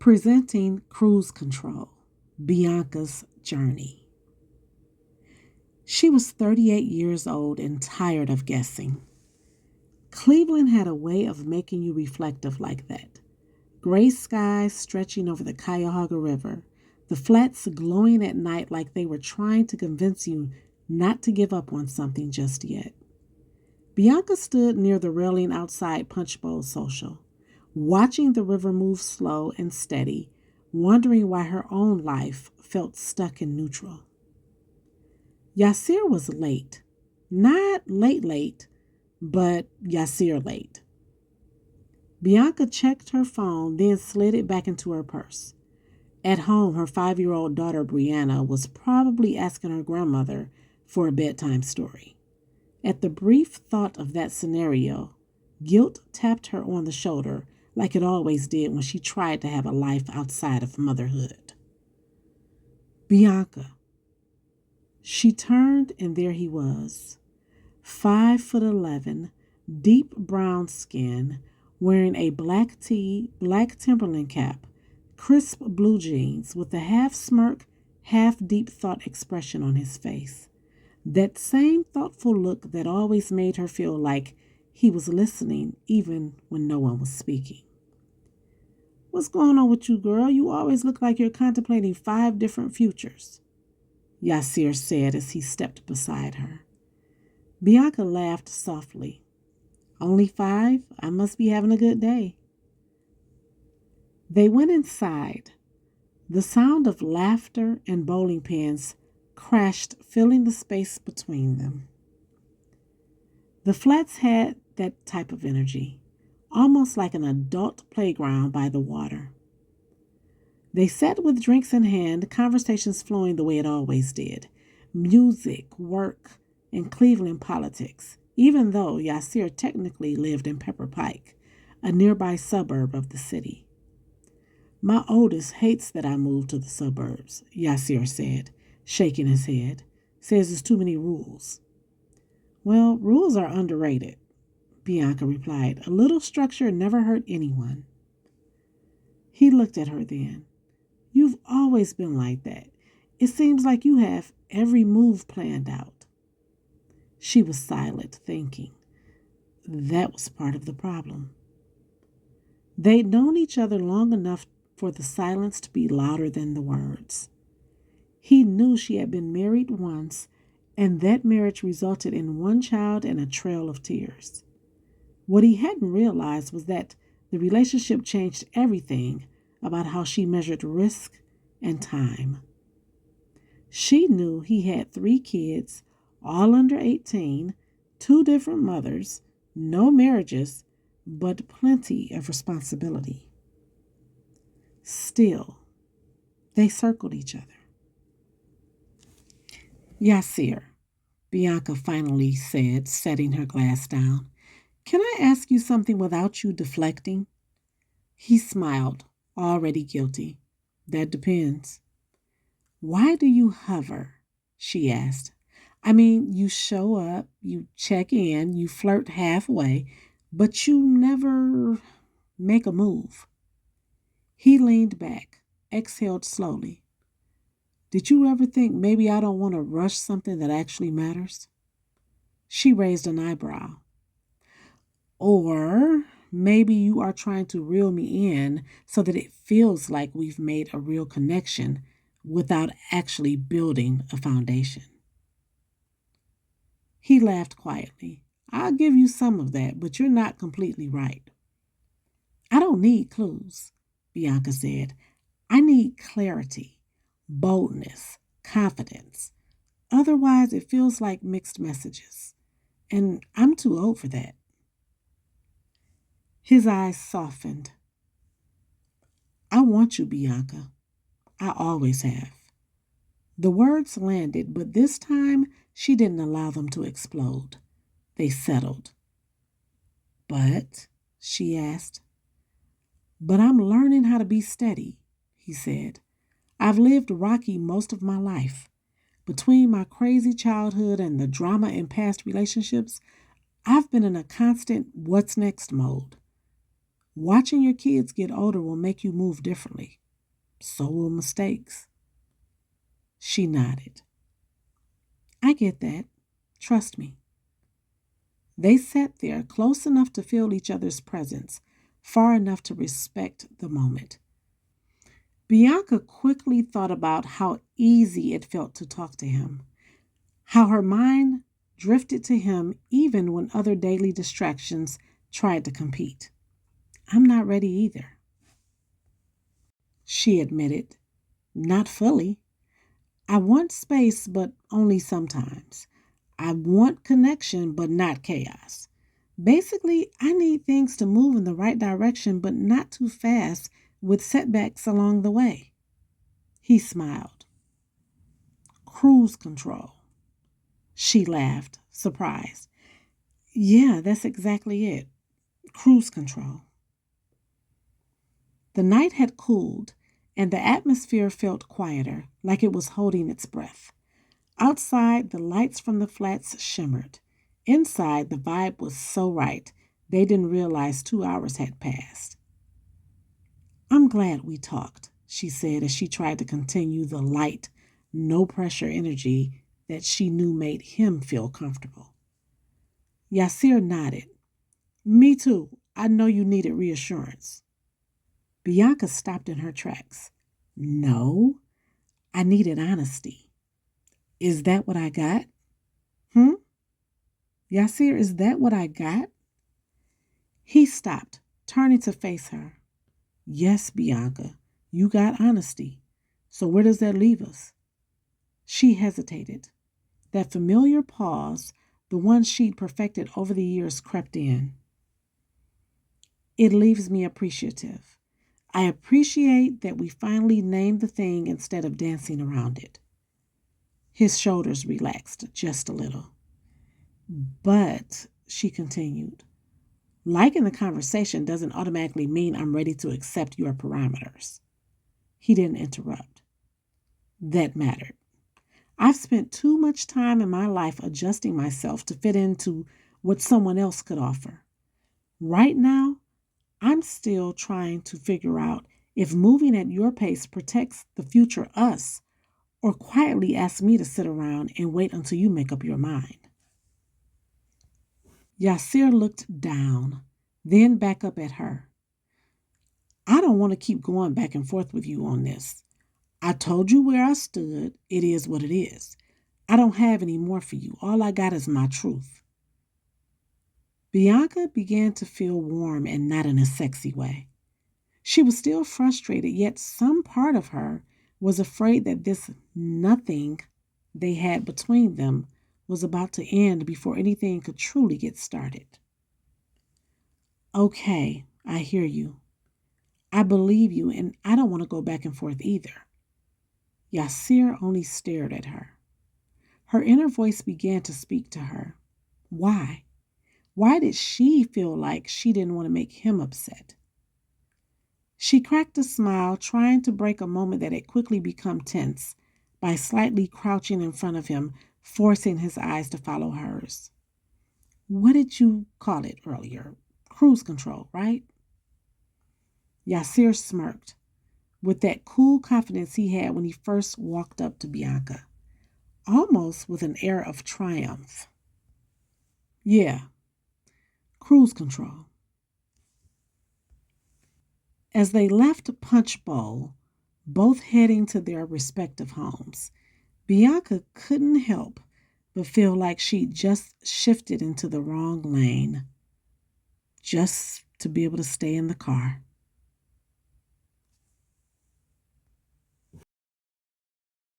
Presenting Cruise Control, Bianca's Journey. She was 38 years old and tired of guessing. Cleveland had a way of making you reflective like that. Gray skies stretching over the Cuyahoga River, the flats glowing at night like they were trying to convince you not to give up on something just yet. Bianca stood near the railing outside Punch Bowl Social, watching the river move slow and steady, wondering why her own life felt stuck in neutral. Yasir was late. Not late, but Yasir late. Bianca checked her phone, then slid it back into her purse. At home, her 5-year-old daughter Brianna was probably asking her grandmother for a bedtime story. At the brief thought of that scenario, guilt tapped her on the shoulder like it always did when she tried to have a life outside of motherhood. Bianca. She turned, and there he was, 5'11", deep brown skin, wearing a black tee, black Timberland cap, crisp blue jeans, with a half smirk, half deep thought expression on his face. That same thoughtful look that always made her feel like he was listening even when no one was speaking. "What's going on with you, girl? You always look like you're contemplating 5 different futures," Yasir said as he stepped beside her. Bianca laughed softly. "Only 5? I must be having a good day." They went inside. The sound of laughter and bowling pins crashed, filling the space between them. The flats had that type of energy, almost like an adult playground by the water. They sat with drinks in hand, conversations flowing the way it always did. Music, work, and Cleveland politics, even though Yasir technically lived in Pepper Pike, a nearby suburb of the city. "My oldest hates that I moved to the suburbs," Yasir said, shaking his head. "Says there's too many rules." "Well, rules are underrated," Bianca replied. "A little structure never hurt anyone." He looked at her then. "You've always been like that. It seems like you have every move planned out." She was silent, thinking. That was part of the problem. They'd known each other long enough for the silence to be louder than the words. He knew she had been married once, and that marriage resulted in one child and a trail of tears. What he hadn't realized was that the relationship changed everything about how she measured risk and time. She knew he had 3 kids, all under 18, 2 different mothers, no marriages, but plenty of responsibility. Still, they circled each other. "Yasir," Bianca finally said, setting her glass down, "can I ask you something without you deflecting?" He smiled, already guilty. "That depends." "Why do you hover?" she asked. "I mean, you show up, you check in, you flirt halfway, but you never make a move." He leaned back, exhaled slowly. "Did you ever think maybe I don't want to rush something that actually matters?" She raised an eyebrow. "Or maybe you are trying to reel me in so that it feels like we've made a real connection without actually building a foundation." He laughed quietly. "I'll give you some of that, but you're not completely right." "I don't need clues," Bianca said. "I need clarity, boldness, confidence. Otherwise, it feels like mixed messages. And I'm too old for that." His eyes softened. "I want you, Bianca. I always have." The words landed, but this time she didn't allow them to explode. They settled. "But?" she asked. "But I'm learning how to be steady," he said. "I've lived rocky most of my life. Between my crazy childhood and the drama in past relationships, I've been in a constant what's next mode. Watching your kids get older will make you move differently. So will mistakes. She nodded. I get that. Trust me. They sat there close enough to feel each other's presence, far enough to respect the moment. Bianca quickly thought about how easy it felt to talk to him, how her mind drifted to him even when other daily distractions tried to compete. I'm not ready either, she admitted. Not fully. I want space, but only sometimes. I want connection, but not chaos. Basically, I need things to move in the right direction, but not too fast with setbacks along the way. He smiled. Cruise control. She laughed, surprised. Yeah, that's exactly it. Cruise control. The night had cooled, and the atmosphere felt quieter, like it was holding its breath. Outside, the lights from the flats shimmered. Inside, the vibe was so right, they didn't realize 2 hours had passed. I'm glad we talked, she said as she tried to continue the light, no pressure energy that she knew made him feel comfortable. Yasir nodded. Me too. I know you needed reassurance. Bianca stopped in her tracks. No, I needed honesty. Is that what I got? Hmm? Yasir, is that what I got? He stopped, turning to face her. Yes, Bianca, you got honesty. So where does that leave us? She hesitated. That familiar pause, the one she'd perfected over the years, crept in. It leaves me appreciative. I appreciate that we finally named the thing instead of dancing around it. His shoulders relaxed just a little. But, she continued, liking the conversation doesn't automatically mean I'm ready to accept your parameters. He didn't interrupt. That mattered. I've spent too much time in my life adjusting myself to fit into what someone else could offer. Right now, I'm still trying to figure out if moving at your pace protects the future us or quietly asks me to sit around and wait until you make up your mind. Yasir looked down, then back up at her. I don't want to keep going back and forth with you on this. I told you where I stood. It is what it is. I don't have any more for you. All I got is my truth. Bianca began to feel warm and not in a sexy way. She was still frustrated, yet some part of her was afraid that this nothing they had between them was about to end before anything could truly get started. Okay, I hear you. I believe you, and I don't want to go back and forth either. Yasir only stared at her. Her inner voice began to speak to her. Why? Why did she feel like she didn't want to make him upset? She cracked a smile, trying to break a moment that had quickly become tense by slightly crouching in front of him, forcing his eyes to follow hers. What did you call it earlier? Cruise control, right? Yasir smirked, with that cool confidence he had when he first walked up to Bianca, almost with an air of triumph. Yeah, cruise control. As they left Punch Bowl, both heading to their respective homes, Bianca couldn't help but feel like she'd just shifted into the wrong lane, just to be able to stay in the car.